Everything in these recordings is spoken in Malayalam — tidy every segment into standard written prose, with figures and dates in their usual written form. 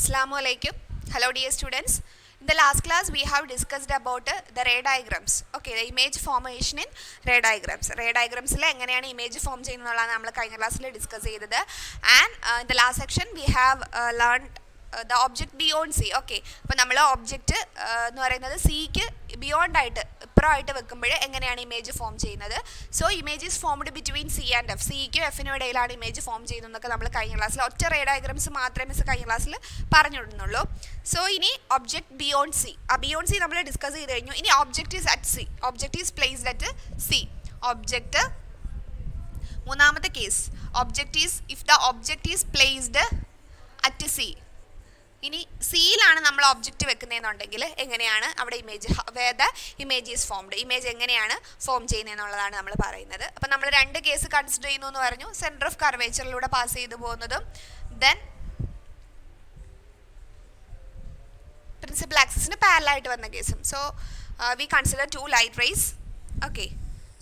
Assalamu alaikum. Hello dear students. In the last class we have discussed about the ray diagrams. Okay, the image formation in ray diagrams. Ray diagrams il enganeyana image form cheyyunnallana nammal kayina class il discuss cheyidathu. And in the last section we have learned the object beyond C. Okay, അപ്പോൾ നമ്മൾ ഒബ്ജക്റ്റ് എന്ന് പറയുന്നത് സിക്ക് ബിയോണ്ട് ആയിട്ട് ഇപ്പുറമായിട്ട് വെക്കുമ്പോൾ എങ്ങനെയാണ് ഇമേജ് ഫോം ചെയ്യുന്നത്. So image is formed between C and F. സിക്കും എഫിനും ഇടയിലാണ് ഇമേജ് ഫോം ചെയ്യുന്നതെന്നൊക്കെ നമ്മൾ കഴിഞ്ഞ ക്ലാസ്സിൽ ഒറ്റ റേ ഡയഗ്രംസ് മാത്രമേ മിസ് കഴിഞ്ഞ ക്ലാസ്സിൽ പറഞ്ഞിടുന്നുള്ളൂ. സോ ഇനി ഒബ്ജക്റ്റ് ബിയോണ്ട് സി, ആ ബിയോണ്ട് സി നമ്മൾ ഡിസ്കസ് ചെയ്ത് കഴിഞ്ഞു. ഇനി object is at C, object is placed at C. Object മൂന്നാമത്തെ case, object is if the object is placed at C. ഇനി സിയിലാണ് നമ്മൾ ഒബ്ജക്റ്റ് വെക്കുന്നതെന്നുണ്ടെങ്കിൽ എങ്ങനെയാണ് അവിടെ image, where the image is formed, image എങ്ങനെയാണ് ഫോം ചെയ്യുന്നതെന്നുള്ളതാണ് നമ്മൾ പറയുന്നത്. അപ്പം നമ്മൾ രണ്ട് കേസ് കൺസിഡർ ചെയ്യുന്നു എന്ന് പറഞ്ഞു. സെൻറ്റർ ഓഫ് കർവേച്ചറിലൂടെ പാസ് ചെയ്തു പോകുന്നതും ദെൻ പ്രിൻസിപ്പൽ ആക്സിസിന് പാരലായിട്ട് വന്ന കേസും. So we consider two light rays. Okay,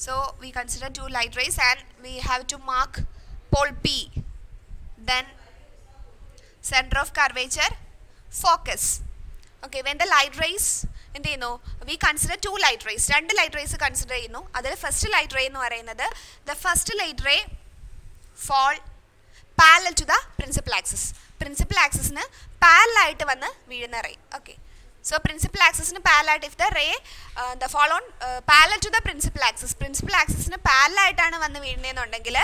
so we consider two light rays and we have to mark pole P, then center of curvature, focus. Okay, when the light rays എന്ത് ചെയ്യുന്നു, we consider two light rays, രണ്ട് ലൈറ്റ് റേസ് കൺസിഡർ ചെയ്യുന്നു. അതിൽ ഫസ്റ്റ് ലൈറ്റ് റേ എന്ന് പറയുന്നത് the first light ray fall parallel to the principal axis, principal ആക്സിസിന് പാരലായിട്ട് വന്ന് വീഴുന്ന റേ. ഓക്കെ, സോ പ്രിൻസിപ്പൽ ആക്സിസിന് പാരലായിട്ട് if the ray the fall on parallel to the principal axis, principal ആക്സിസിന് പാരലായിട്ടാണ് വന്ന് വീഴുന്നതെന്നുണ്ടെങ്കിൽ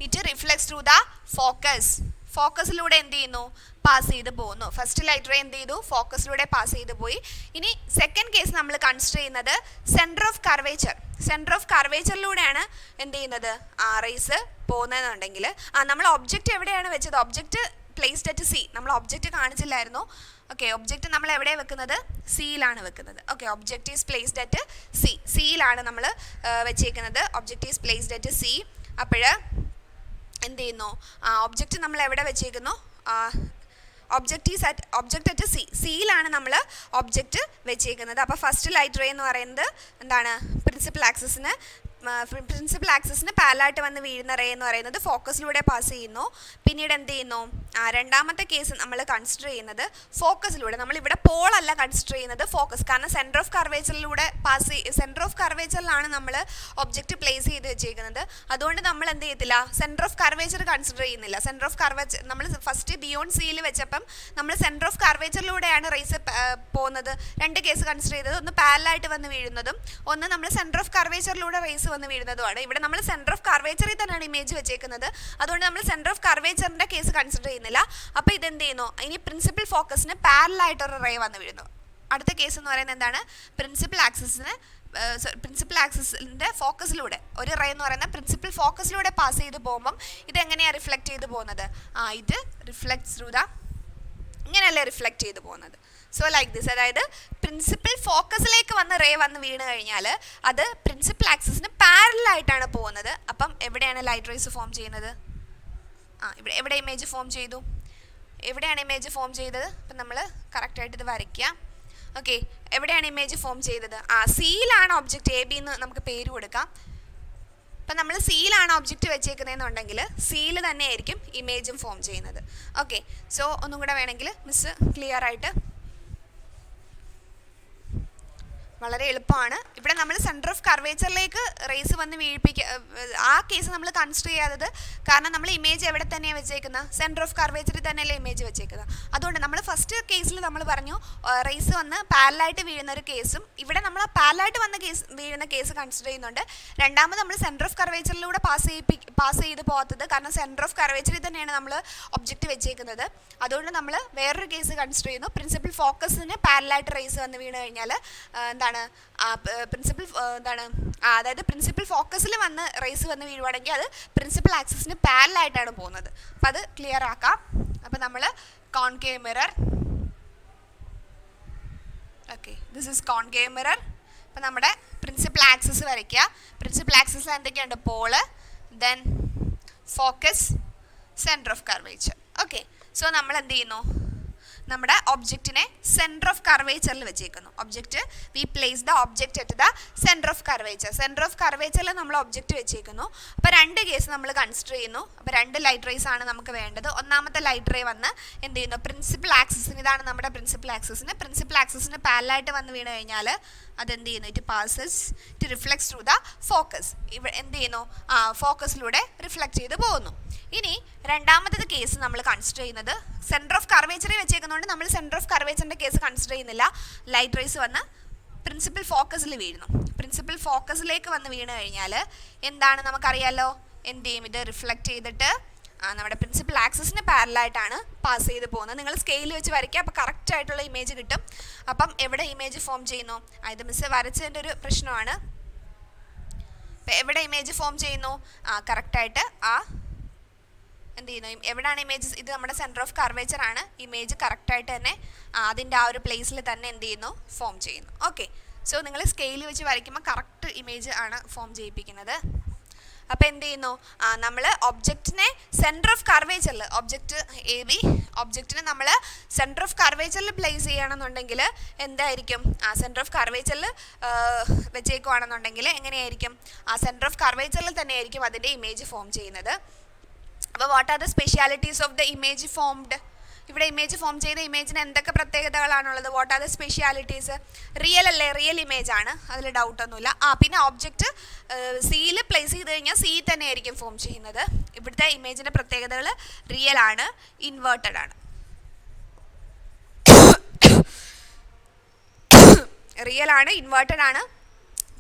it reflects through the focus, ഫോക്കസിലൂടെ എന്ത് ചെയ്യുന്നു, പാസ് ചെയ്ത് പോകുന്നു. ഫസ്റ്റ് ലൈറ്റ് റേ എന്ത് ചെയ്തു, ഫോക്കസിലൂടെ പാസ് ചെയ്ത് പോയി. ഇനി സെക്കൻഡ് കേസ് നമ്മൾ കൺസിഡർ ചെയ്യുന്നത് centre of curvature, centre of കർവേച്ചറിലൂടെയാണ് എന്ത് ചെയ്യുന്നത്, ആ റേസ് പോകുന്നതെന്നുണ്ടെങ്കിൽ നമ്മൾ ഒബ്ജക്റ്റ് എവിടെയാണ് വെച്ചത്, ഒബ്ജക്റ്റ് പ്ലേസ്ഡ് അറ്റ് സി. നമ്മൾ ഒബ്ജക്റ്റ് കാണിച്ചില്ലായിരുന്നു. ഓക്കെ, ഒബ്ജക്റ്റ് നമ്മൾ എവിടെയാണ് വെക്കുന്നത്, സിയിലാണ് വെക്കുന്നത്. Okay, object is placed at C, സിയിലാണ് നമ്മൾ വെച്ചേക്കുന്നത്. Object is placed at C. അപ്പോൾ എന്ത് ചെയ്യുന്നു, ഒബ്ജക്റ്റ് നമ്മൾ എവിടെ വെച്ചേക്കുന്നു, ഒബ്ജക്റ്റ് അറ്റ് സി, സിയിലാണ് നമ്മൾ ഒബ്ജക്റ്റ് വെച്ചേക്കുന്നത്. അപ്പോൾ ഫസ്റ്റ് ലൈറ്റ് റേ എന്ന് പറയുന്നത് എന്താണ്, പ്രിൻസിപ്പൽ ആക്സിസിന് പാരലായിട്ട് വന്ന് വീഴുന്ന റേ എന്ന് പറയുന്നത് ഫോക്കസിലൂടെ പാസ് ചെയ്യുന്നു. പിന്നീട് എന്ത് ചെയ്യുന്നു, രണ്ടാമത്തെ കേസ് നമ്മൾ കൺസിഡർ ചെയ്യുന്നത് ഫോക്കസിലൂടെ, നമ്മളിവിടെ പോളല്ല കൺസിഡർ ചെയ്യുന്നത്, ഫോക്കസ്. കാരണം സെൻറ്റർ ഓഫ് കർവേച്ചറിലൂടെ സെൻറ്റർ ഓഫ് കർവേച്ചറിലാണ് നമ്മൾ ഒബ്ജക്റ്റ് പ്ലേസ് ചെയ്ത് വെച്ചേക്കുന്നത്. അതുകൊണ്ട് നമ്മൾ എന്ത് ചെയ്യത്തില്ല, സെൻറ്റർ ഓഫ് കർവേച്ചർ കൺസിഡർ ചെയ്യുന്നില്ല. സെൻറ്റർ ഓഫ് കർവേച്ചർ നമ്മൾ ഫസ്റ്റ് ബിയോണ്ട് സിയിൽ വെച്ചപ്പം നമ്മൾ സെൻറ്റർ ഓഫ് കർവേച്ചറിലൂടെയാണ് റേസ് പോകുന്നത്. രണ്ട് കേസ് കൺസിഡർ ചെയ്തത്, ഒന്ന് പാരലായിട്ട് വന്ന് വീഴുന്നതും ഒന്ന് നമ്മൾ സെൻറ്റർ ഓഫ് കർവേച്ചറിലൂടെ റേസ് വന്ന് വീഴുന്നതുമാണ്. ഇവിടെ നമ്മൾ സെൻറ്റർ ഓഫ് കർവേച്ചറിൽ തന്നെയാണ് ഇമേജ് വെച്ചേക്കുന്നത്. അതുകൊണ്ട് നമ്മൾ സെൻറ്റർ ഓഫ് കർവേച്ചറിൻ്റെ കേസ് കൺസിഡർ ചെയ്യുന്നില്ല. അപ്പോൾ ഇതെന്ത് ചെയ്യുന്നു, ഇനി പ്രിൻസിപ്പൽ ഫോക്കസിന് പാരലായിട്ടൊരു റേ വന്ന് വീഴുന്നു. അടുത്ത കേസ് എന്ന് പറയുന്നത് എന്താണ്, പ്രിൻസിപ്പൽ ആക്സിസിൻ്റെ ഫോക്കസിലൂടെ ഒരു റേ എന്ന് പറയുന്നത് പ്രിൻസിപ്പൽ ഫോക്കസിലൂടെ പാസ് ചെയ്ത് പോകുമ്പം ഇതെങ്ങനെയാണ് റിഫ്ലക്റ്റ് ചെയ്ത് പോകുന്നത്, ഇത് റിഫ്ലക്ട്സ് ത്രൂ ദ, ഇങ്ങനെയല്ലേ റിഫ്ലക്റ്റ് ചെയ്ത് പോകുന്നത്. സോ ലൈക്ക് ദിസ്, അതായത് പ്രിൻസിപ്പൽ ഫോക്കസിലേക്ക് വന്ന് റേ വന്ന് വീണ് കഴിഞ്ഞാൽ അത് പ്രിൻസിപ്പൽ ആക്സിസിന് പാരലായിട്ടാണ് പോകുന്നത്. അപ്പം എവിടെയാണ് ലൈറ്റ് റേസ് ഫോം ചെയ്യുന്നത്, എവിടെ ഇമേജ് ഫോം ചെയ്തു, എവിടെയാണ് ഇമേജ് ഫോം ചെയ്തത്. അപ്പം നമ്മൾ കറക്റ്റായിട്ട് ഇത് വരയ്ക്കുക. ഓക്കെ, എവിടെയാണ് ഇമേജ് ഫോം ചെയ്തത്, സിയിലാണ് ഒബ്ജക്റ്റ്, എ ബി എന്ന് നമുക്ക് പേര് കൊടുക്കാം. അപ്പം നമ്മൾ സിയിലാണ് ഒബ്ജക്റ്റ് വെച്ചേക്കുന്നതെന്നുണ്ടെങ്കിൽ സിയിൽ തന്നെ ആയിരിക്കും ഇമേജും ഫോം ചെയ്യുന്നത്. ഓക്കെ, സോ ഒന്നും കൂടെ വേണമെങ്കിൽ മിസ് ക്ലിയർ ആയിട്ട്, വളരെ എളുപ്പമാണ്. ഇവിടെ നമ്മൾ സെൻറ്റർ ഓഫ് കർവേച്ചറിലേക്ക് റേസ് വന്ന് ആ കേസ് നമ്മൾ കൺസിഡർ ചെയ്യാത്തത് കാരണം നമ്മൾ ഇമേജ് എവിടെ തന്നെയാണ് വെച്ചേക്കുന്നത്, സെൻറ്റർ ഓഫ് കർവേച്ചറിൽ തന്നെയല്ലേ ഇമേജ് വെച്ചേക്കുന്നത്. അതുകൊണ്ട് നമ്മൾ ഫസ്റ്റ് കേസിൽ നമ്മൾ പറഞ്ഞു റേസ് വന്ന് പാരലായിട്ട് വീഴുന്ന ഒരു കേസും ഇവിടെ നമ്മൾ പാരലായിട്ട് വന്ന വീഴുന്ന കേസ് കൺസിഡർ ചെയ്യുന്നുണ്ട്. രണ്ടാമത് നമ്മൾ സെൻറ്റർ ഓഫ് കർവേച്ചറിലൂടെ പാസ് ചെയ്ത് പോകാത്തത് കാരണം സെൻറ്റർ ഓഫ് കർവേച്ചറിൽ തന്നെയാണ് നമ്മൾ ഒബ്ജക്റ്റ് വെച്ചേക്കുന്നത്. അതുകൊണ്ട് നമ്മൾ വേറൊരു കേസ് കൺസിഡർ ചെയ്യുന്നു, പ്രിൻസിപ്പൽ ഫോക്കസിന് പാരലായിട്ട് റേസ് വന്ന് വീണ് കഴിഞ്ഞാൽ അതായത് പ്രിൻസിപ്പൽ ഫോക്കസിൽ വന്ന് റേസ് വന്ന് വീഴുവാണെങ്കിൽ അത് പ്രിൻസിപ്പൽ ആക്സിസിന് പാരലായിട്ടാണ് പോകുന്നത്. അപ്പം അത് ക്ലിയർ ആക്കാം. അപ്പം നമ്മൾ concave mirror, okay, this is concave mirror. അപ്പം നമ്മുടെ പ്രിൻസിപ്പൽ ആക്സിസ് വരയ്ക്കുക. പ്രിൻസിപ്പൽ ആക്സിസിൽ എന്തൊക്കെയുണ്ട്, pole, then focus, centre of curvature. Okay, so നമ്മൾ എന്ത് ചെയ്യുന്നു, നമ്മുടെ ഒബ്ജക്റ്റിനെ സെൻറ്റർ ഓഫ് കർവേച്ചറിൽ വെച്ചേക്കുന്നു. Object we place the object at the centre of curvature. Centre of കർവേച്ചറിൽ നമ്മൾ ഒബ്ജക്റ്റ് വെച്ചേക്കുന്നു. അപ്പോൾ രണ്ട് കേസ് നമ്മൾ കൺസിഡർ ചെയ്യുന്നു. അപ്പോൾ രണ്ട് ലൈറ്റ് റേസ് ആണ് നമുക്ക് വേണ്ടത്. ഒന്നാമത്തെ ലൈറ്റ് റേ വന്ന് എന്ത് ചെയ്യുന്നു, പ്രിൻസിപ്പൽ ആക്സിസിന്, ഇതാണ് നമ്മുടെ പ്രിൻസിപ്പൽ ആക്സിസിന് പാരലായിട്ട് വന്ന് വീണ് കഴിഞ്ഞാൽ അതെന്ത് ചെയ്യുന്നു, it passes to reflects through the focus. ഇവിടെ എന്ത് ചെയ്യുന്നു, ഫോക്കസിലൂടെ റിഫ്ലക്റ്റ് ചെയ്ത് പോകുന്നു. ഇനി രണ്ടാമത്തെ കേസ് നമ്മൾ കൺസിഡർ ചെയ്യുന്നത് സെൻറ്റർ ഓഫ് കർവേച്ചറിൽ വെച്ചേക്കുന്നതുകൊണ്ട് നമ്മൾ സെൻറ്റർ ഓഫ് കർവേച്ചറിൻ്റെ കേസ് കൺസിഡർ ചെയ്യുന്നില്ല. ലൈറ്റ് റേസ് വന്ന് പ്രിൻസിപ്പൽ ഫോക്കസിൽ വീഴുന്നു. പ്രിൻസിപ്പൽ ഫോക്കസിലേക്ക് വന്ന് വീണ് കഴിഞ്ഞാൽ എന്താണ് നമുക്കറിയാലോ, എന്ത് ചെയ്യും, ഇത് റിഫ്ലക്റ്റ് ചെയ്തിട്ട് നമ്മുടെ പ്രിൻസിപ്പൽ ആക്സിസിന് പാരലായിട്ടാണ് പാസ് ചെയ്ത് പോകുന്നത്. നിങ്ങൾ സ്കെയിൽ വെച്ച് വരയ്ക്കുക, അപ്പോൾ കറക്റ്റ് ആയിട്ടുള്ള ഇമേജ് കിട്ടും. അപ്പം എവിടെ ഇമേജ് ഫോം ചെയ്യുന്നു, ഇത് മിസ് വരച്ചതിൻ്റെ ഒരു പ്രശ്നമാണ്. എവിടെ ഇമേജ് ഫോം ചെയ്യുന്നു, കറക്റ്റായിട്ട് എന്ത് ചെയ്യുന്നു, എവിടെയാണ് ഇമേജ്, ഇത് നമ്മുടെ സെൻറ്റർ ഓഫ് കർവേച്ചർ ആണ്. ഇമേജ് കറക്റ്റായിട്ട് തന്നെ അതിൻ്റെ ആ ഒരു പ്ലേസിൽ തന്നെ എന്ത് ചെയ്യുന്നു, ഫോം ചെയ്യുന്നു. ഓക്കെ, സോ നിങ്ങൾ സ്കെയിൽ വെച്ച് വരയ്ക്കുമ്പോൾ കറക്റ്റ് ഇമേജ് ആണ് ഫോം ചെയ്യിപ്പിക്കുന്നത്. അപ്പോൾ എന്ത് ചെയ്യുന്നു, നമ്മൾ ഒബ്ജക്റ്റിനെ സെൻറ്റർ ഓഫ് കർവേച്ചറിൽ, ഒബ്ജക്റ്റിനെ നമ്മൾ സെൻറ്റർ ഓഫ് കർവേച്ചറിൽ പ്ലേസ് ചെയ്യുകയാണെന്നുണ്ടെങ്കിൽ എന്തായിരിക്കും, സെൻറ്റർ ഓഫ് കർവേച്ചറിൽ വെച്ചേക്കുവാണെന്നുണ്ടെങ്കിൽ എങ്ങനെയായിരിക്കും, സെൻറ്റർ ഓഫ് കർവേച്ചറിൽ തന്നെയായിരിക്കും അതിൻ്റെ ഇമേജ് ഫോം ചെയ്യുന്നത്. അപ്പോൾ what are the specialities of the image formed, ഇവിടെ ഇമേജ് ഫോം ചെയ്ത ഇമേജിന് എന്തൊക്കെ പ്രത്യേകതകളാണുള്ളത്, what are the specialities, real അല്ലേ, റിയൽ ഇമേജ് ആണ്, അതിൽ ഡൗട്ടൊന്നുമില്ല. പിന്നെ ഒബ്ജക്റ്റ് സിയിൽ പ്ലേസ് ചെയ്ത് കഴിഞ്ഞാൽ സി തന്നെ ആയിരിക്കും ഫോം ചെയ്യുന്നത്. ഇവിടുത്തെ ഇമേജിൻ്റെ പ്രത്യേകതകൾ റിയൽ ആണ്, ഇൻവേർട്ടഡ് ആണ്. റിയൽ ആണ്, ഇൻവേർട്ടഡ് ആണ്.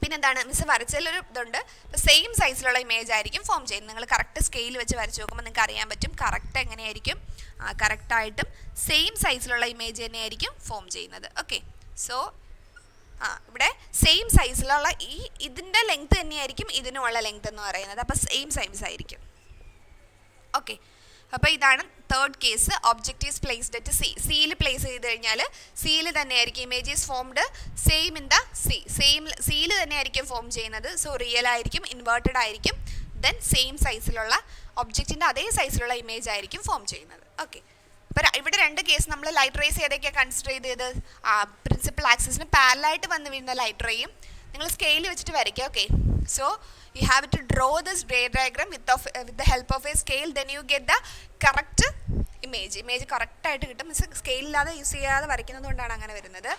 പിന്നെന്താണ്, മിസ് വരച്ചതിലൊരു ഇതുണ്ട്, സെയിം സൈസിലുള്ള ഇമേജ് ആയിരിക്കും ഫോം ചെയ്യുന്നത്. നിങ്ങൾ കറക്റ്റ് സ്കെയിൽ വെച്ച് വരച്ച് നോക്കുമ്പോൾ നിങ്ങൾക്ക് അറിയാൻ പറ്റും കറക്റ്റ് എങ്ങനെയായിരിക്കും, കറക്റ്റായിട്ടും സെയിം സൈസിലുള്ള ഇമേജ് തന്നെയായിരിക്കും ഫോം ചെയ്യുന്നത്. ഓക്കെ, സോ ഇവിടെ സെയിം സൈസിലുള്ള ഇതിൻ്റെ ലെങ്ത് തന്നെയായിരിക്കും ഇതിനുമുള്ള ലെങ്ത് എന്ന് പറയുന്നത്. അപ്പോൾ സെയിം സൈസ് ആയിരിക്കും. ഓക്കെ, അപ്പോൾ ഇതാണ് third case. Object is placed at C. സിയിൽ പ്ലേസ് ചെയ്ത് കഴിഞ്ഞാൽ സിയിൽ തന്നെയായിരിക്കും image is formed same in the സിയിൽ തന്നെയായിരിക്കും ഫോം ചെയ്യുന്നത്. സോ റിയൽ ആയിരിക്കും, ഇൻവേർട്ടഡ് ആയിരിക്കും, ദെൻ സെയിം സൈസിലുള്ള ഒബ്ജക്റ്റിൻ്റെ അതേ സൈസിലുള്ള ഇമേജ് ആയിരിക്കും ഫോം ചെയ്യുന്നത്. ഓക്കെ, അപ്പോൾ ഇവിടെ രണ്ട് കേസ് നമ്മൾ ലൈറ്റ് റേസ് ഏതൊക്കെയാണ് കൺസിഡർ ചെയ്തത്, പ്രിൻസിപ്പൽ ആക്സിസിന് പാരലായിട്ട് വന്ന് വീഴുന്ന ലൈറ്റ് റേയും നിങ്ങൾ സ്കെയിൽ വെച്ചിട്ട് വരയ്ക്കുക. Okay, so you have to draw this ray diagram with the help of a scale, then you get the correct image correct ആയിട്ട് കിട്ടും. സ്കെയിൽ ഇല്ലാതെ യൂസ് ചെയ്യാതെ വരയ്ക്കുന്നത് കൊണ്ടാണ് അങ്ങനെ വരുന്നത്.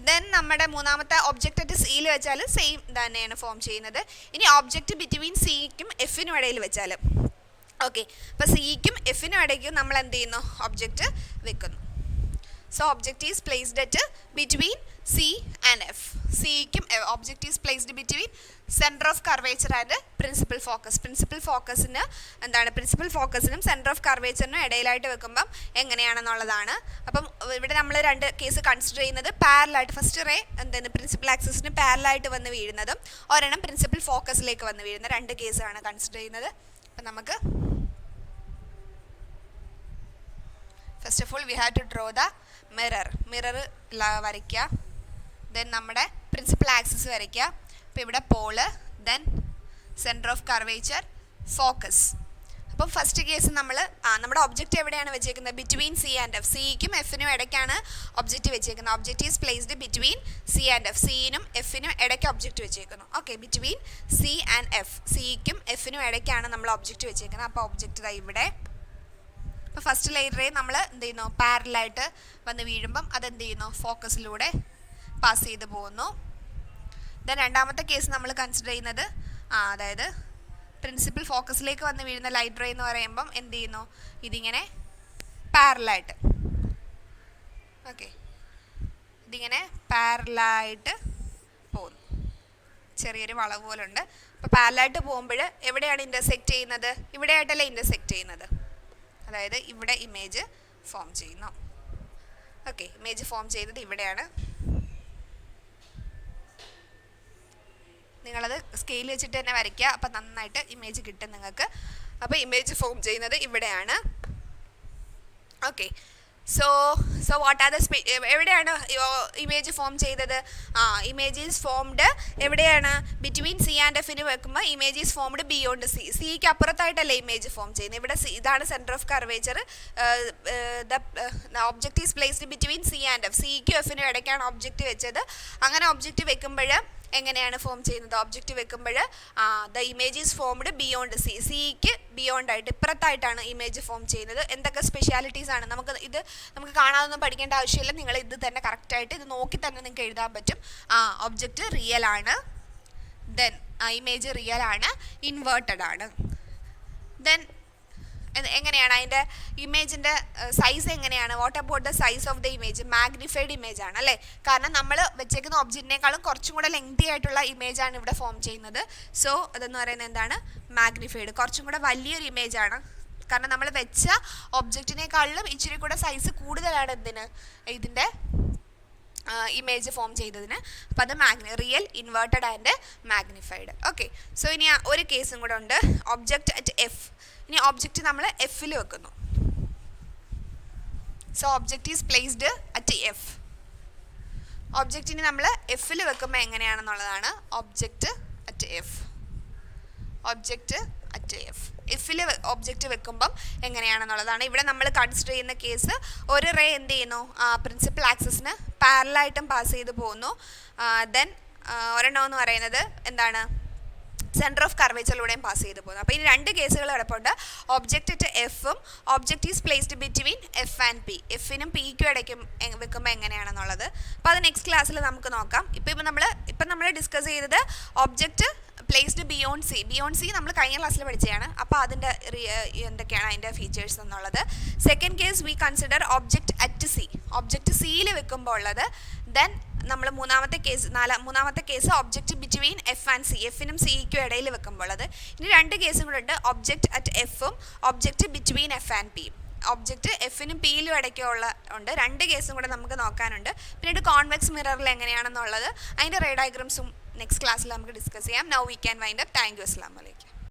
ദെൻ നമ്മുടെ മൂന്നാമത്തെ ഒബ്ജക്റ്റ് അറ്റ് സിയിൽ വെച്ചാൽ സെയിം തന്നെയാണ് ഫോം ചെയ്യുന്നത്. ഇനി ഒബ്ജക്റ്റ് ബിറ്റ്വീൻ സിക്കും എഫിനും ഇടയിൽ വെച്ചാൽ, ഓക്കെ, അപ്പോൾ സിക്കും എഫിനും ഇടയ്ക്കും നമ്മൾ എന്ത് ചെയ്യുന്നു, ഒബ്ജക്റ്റ് വെക്കുന്നു. So object is placed at between C and F. സിക്കും object is placed between centre of curvature and principal focus. Principal ഫോക്കസിനും സെൻറ്റർ ഓഫ് കർവേച്ചറിനും ഇടയിലായിട്ട് വെക്കുമ്പം എങ്ങനെയാണെന്നുള്ളതാണ്. അപ്പം ഇവിടെ നമ്മൾ രണ്ട് കേസ് കൺസിഡർ ചെയ്യുന്നത് പാരലായിട്ട്, ഫസ്റ്റ് റേ എന്താണ് പ്രിൻസിപ്പൽ ആക്സിസിന് പാരലായിട്ട് വന്ന് വീഴുന്നതും ഒരെണ്ണം പ്രിൻസിപ്പൽ ഫോക്കസിലേക്ക് വന്ന് വീഴുന്ന രണ്ട് കേസാണ് കൺസിഡർ ചെയ്യുന്നത്. അപ്പം നമുക്ക് first of all we have to draw the mirror വരയ്ക്കുക. ദെൻ നമ്മുടെ പ്രിൻസിപ്പൽ ആക്സിസ് വരയ്ക്കുക. അപ്പോൾ ഇവിടെ pole, then centre of curvature, focus. അപ്പം ഫസ്റ്റ് കേസ് നമ്മൾ നമ്മുടെ ഒബ്ജക്റ്റ് എവിടെയാണ് വെച്ചേക്കുന്നത്, ബിറ്റ്വീൻ സി ആൻഡ് എഫ്. സിക്കും എഫിനും ഇടയ്ക്കാണ് ഒബ്ജക്റ്റ് വെച്ചേക്കുന്നത്. Object is placed between C and F. സിനും എഫിനും ഇടയ്ക്ക് ഒബ്ജക്റ്റ് വെച്ചേക്കുന്നു. Okay, between C and F. സിക്കും എഫിനും ഇടയ്ക്കാണ് നമ്മൾ ഒബ്ജക്റ്റ് വെച്ചേക്കുന്നത്. അപ്പോൾ ഒബ്ജക്റ്റ് ഇവിടെ. അപ്പോൾ ഫസ്റ്റ് ലൈറ്റ് റേ നമ്മൾ എന്ത് ചെയ്യുന്നു, പാരലായിട്ട് വന്ന് വീഴുമ്പം അതെന്ത് ചെയ്യുന്നു, ഫോക്കസിലൂടെ പാസ് ചെയ്ത് പോകുന്നു. ദെൻ രണ്ടാമത്തെ കേസ് നമ്മൾ കൺസിഡർ ചെയ്യുന്നത് അതായത് പ്രിൻസിപ്പൽ ഫോക്കസിലേക്ക് വന്ന് വീഴുന്ന ലൈറ്റ് റേ എന്ന് പറയുമ്പം എന്ത് ചെയ്യുന്നു, ഇതിങ്ങനെ പാരലായിട്ട്, ഓക്കെ, ഇതിങ്ങനെ പാരലായിട്ട് പോകുന്നു. ചെറിയൊരു വളവ് പോലുണ്ട്. അപ്പോൾ പാരലായിട്ട് പോകുമ്പോൾ എവിടെയാണ് ഇൻ്റർസെക്റ്റ് ചെയ്യുന്നത്, ഇവിടെയായിട്ടല്ലേ ഇൻ്റർസെക്റ്റ് ചെയ്യുന്നത്, അതായത് ഇവിടെ ഇമേജ് ഫോം ചെയ്യുന്നു. ഓക്കെ, ഇമേജ് ഫോം ചെയ്തത് ഇവിടെയാണ്. നിങ്ങളത് സ്കെയിൽ വെച്ചിട്ട് തന്നെ വരയ്ക്കുക, അപ്പം നന്നായിട്ട് ഇമേജ് കിട്ടും നിങ്ങൾക്ക്. അപ്പോൾ ഇമേജ് ഫോം ചെയ്യുന്നത് ഇവിടെയാണ്. Okay, so what are the എവിടെയാണ് ഇമേജ് ഫോം ചെയ്തത്? ഇമേജ് ഈസ് ഫോംഡ് എവിടെയാണ്? ബിറ്റ്വീൻ സി ആൻഡ് എഫിന് വെക്കുമ്പോൾ image is formed beyond C. സിക്ക് അപ്പുറത്തായിട്ടല്ലേ ഇമേജ് ഫോം ചെയ്യുന്നത്. ഇവിടെ ഇതാണ് centre of curvature. The object is placed between C and F. സിക്കും എഫിനും ഇടയ്ക്കാണ് ഒബ്ജക്റ്റ് വെച്ചത്. അങ്ങനെ ഒബ്ജക്റ്റ് വെക്കുമ്പോൾ എങ്ങനെയാണ് ഫോം ചെയ്യുന്നത്? ഒബ്ജക്റ്റ് വെക്കുമ്പോൾ the image is formed beyond C. സിക്ക് ബിയോണ്ട് ആയിട്ട് ഇപ്പുറത്തായിട്ടാണ് ഇമേജ് ഫോം ചെയ്യുന്നത്. എന്തൊക്കെ സ്പെഷ്യാലിറ്റീസ് ആണ്? നമുക്ക് കാണാതൊന്നും പഠിക്കേണ്ട ആവശ്യമില്ല. നിങ്ങൾ ഇത് തന്നെ കറക്റ്റായിട്ട് ഇത് നോക്കി തന്നെ നിങ്ങൾക്ക് എഴുതാൻ പറ്റും. ഒബ്ജക്റ്റ് റിയൽ ആണ്, ദെൻ ഇമേജ് റിയൽ ആണ്, ഇൻവേർട്ടഡ് ആണ്. ദെൻ എങ്ങനെയാണ് അതിൻ്റെ ഇമേജിൻ്റെ സൈസ് എങ്ങനെയാണ്? What about the size of the image? Magnified image ആണ് അല്ലേ? കാരണം നമ്മൾ വെച്ചേക്കുന്ന ഒബ്ജക്റ്റിനേക്കാളും കുറച്ചും കൂടെ ലെങ്തി ആയിട്ടുള്ള ഇമേജാണ് ഇവിടെ ഫോം ചെയ്യുന്നത്. സോ അതെന്ന് പറയുന്നത് എന്താണ്? മാഗ്നിഫൈഡ്, കുറച്ചും കൂടെ വലിയൊരു ഇമേജാണ്. കാരണം നമ്മൾ വെച്ച ഒബ്ജക്റ്റിനേക്കാളിലും ഇച്ചിരി കൂടെ സൈസ് കൂടുതലാണ് ഇതിൻ്റെ ഇമേജ് ഫോം ചെയ്തതിന്. അപ്പോൾ അത് real, inverted and magnified. Okay, so ഇനി ഒരു കേസും കൂടെ ഉണ്ട്. Object at F. ഇനി ഒബ്ജക്റ്റ് നമ്മൾ എഫിൽ വെക്കുന്നു. So object is placed at F. ഒബ്ജക്റ്റിന് നമ്മൾ എഫിൽ വെക്കുമ്പോൾ എങ്ങനെയാണെന്നുള്ളതാണ് object at F. Object at F, എഫിൽ ഒബ്ജക്റ്റ് വെക്കുമ്പം എങ്ങനെയാണെന്നുള്ളതാണ്. ഇവിടെ നമ്മൾ കൺസിഡർ ചെയ്യുന്ന കേസ് ഒരു റേ എന്ത് ചെയ്യുന്നു? പ്രിൻസിപ്പൽ ആക്സിസിന് പാരലായിട്ടും പാസ് ചെയ്ത് പോകുന്നു. ദെൻ ഒരെണ്ണം എന്ന് പറയുന്നത് എന്താണ്? സെൻറ്റർ ഓഫ് കർവേച്ചറിലൂടെയും പാസ് ചെയ്ത് പോകുന്നു. അപ്പോൾ ഇനി രണ്ട് കേസുകൾ കിടപ്പുണ്ട്. ഒബ്ജക്റ്റ് അറ്റ് എഫും object is placed between F and P. എഫിനും പിക്കും ഇടയ്ക്കും വെക്കുമ്പോൾ എങ്ങനെയാണെന്നുള്ളത്. അപ്പോൾ അത് നെക്സ്റ്റ് ക്ലാസ്സിൽ നമുക്ക് നോക്കാം. ഇപ്പം നമ്മൾ ഡിസ്കസ് ചെയ്തത് object placed beyond C. Beyond C നമ്മൾ കഴിഞ്ഞ ക്ലാസ്സിൽ പഠിച്ചതാണ്. അപ്പോൾ അതിൻ്റെ എന്തൊക്കെയാണ് അതിൻ്റെ ഫീച്ചേഴ്സ് എന്നുള്ളത്. Second case we consider object at C. Object സിയിൽ വെക്കുമ്പോൾ ഉള്ളത്. ദെൻ നമ്മൾ മൂന്നാമത്തെ case object between F and C. എഫിനും സിക്കും ഇടയിൽ വെക്കുമ്പോൾ ഉള്ളത്. ഇനി രണ്ട് കേസും കൂടെ ഉണ്ട്. ഒബ്ജക്റ്റ് അറ്റ് എഫും ഒബ്ജക്റ്റ് ബിറ്റ്വീൻ എഫ് ആൻഡ് പിയും. ഒബ്ജക്റ്റ് എഫിനും പിയിലും ഇടയ്ക്കുള്ള ഉണ്ട്. രണ്ട് കേസും കൂടെ നമുക്ക് നോക്കാനുണ്ട്. പിന്നീട് കോൺവെക്സ് മിററിൽ എങ്ങനെയാണെന്നുള്ളത് അതിൻ്റെ റേ ഡയഗ്രംസും നെക്സ്റ്റ് ക്ലാസ്സിൽ നമുക്ക് ഡിസ്കസ് ചെയ്യാം. Now we can wind up. Thank you. അസ്സലാമു അലൈക്കും.